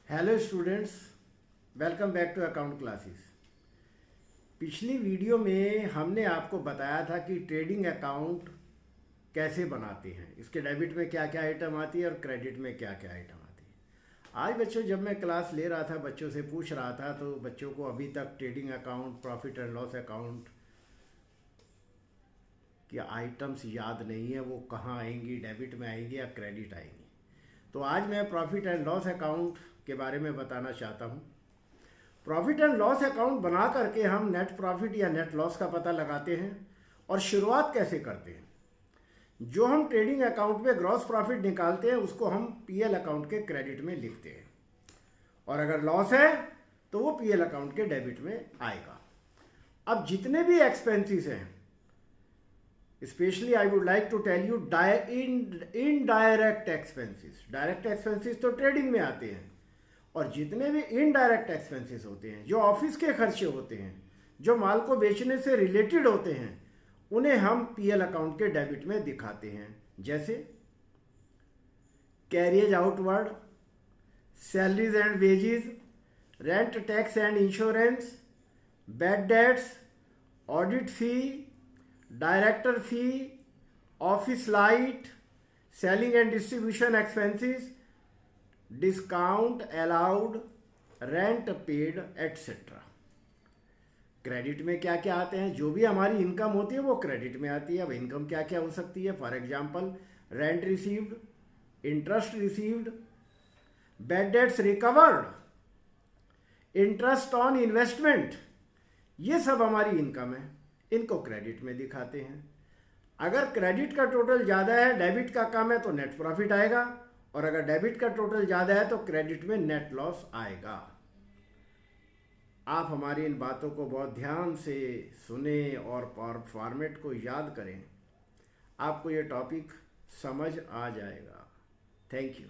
Hello students, welcome back to account classes. पिछली video में हमने आपको बताया था कि ट्रेडिंग अकाउंट कैसे बनाते हैं, इसके डेबिट में क्या क्या आइटम आती है और क्रेडिट में क्या क्या आइटम आती है। आज बच्चों जब मैं क्लास ले रहा था, बच्चों से पूछ रहा था, तो बच्चों को अभी तक trading account, profit and loss account की आइटम्स याद नहीं है, वो कहाँ आएंगी, डेबिट में आएंगी या क्रेडिट आएंगी। तो आज मैं प्रॉफिट एंड लॉस अकाउंट के बारे में बताना चाहता हूँ। प्रॉफिट एंड लॉस अकाउंट बना करके हम नेट प्रॉफिट या नेट लॉस का पता लगाते हैं। और शुरुआत कैसे करते हैं? जो हम ट्रेडिंग अकाउंट में ग्रॉस प्रॉफिट निकालते हैं उसको हम पीएल अकाउंट के क्रेडिट में लिखते हैं, और अगर लॉस है तो वो पीएल अकाउंट के डेबिट में आएगा। अब जितने भी एक्सपेंसेस हैं, specially I would like to tell you indirect expenses. Direct expenses तो ट्रेडिंग में आते हैं, और जितने भी इनडायरेक्ट एक्सपेंसेस होते हैं, जो ऑफिस के खर्चे होते हैं, जो माल को बेचने से रिलेटेड होते हैं, उन्हें हम पीएल अकाउंट के डेबिट में दिखाते हैं। जैसे carriage outward, salaries and wages, rent, tax and insurance, bad debts, audit fee, director fee, office light, selling and distribution expenses, discount allowed, rent paid, etcetera. Credit में क्या क्या आते हैं? जो भी हमारी इनकम होती है वो क्रेडिट में आती है। अब इनकम क्या क्या हो सकती है? For example, rent received, interest received, bad debts recovered, interest on investment, ये सब हमारी इनकम है, इनको क्रेडिट में दिखाते हैं। अगर क्रेडिट का टोटल ज़्यादा है, डेबिट का कम है, तो नेट प्रॉफिट आएगा, और अगर डेबिट का टोटल ज़्यादा है तो क्रेडिट में नेट लॉस आएगा। आप हमारी इन बातों को बहुत ध्यान से सुने और फॉर्मेट को याद करें, आपको ये टॉपिक समझ आ जाएगा। Thank you.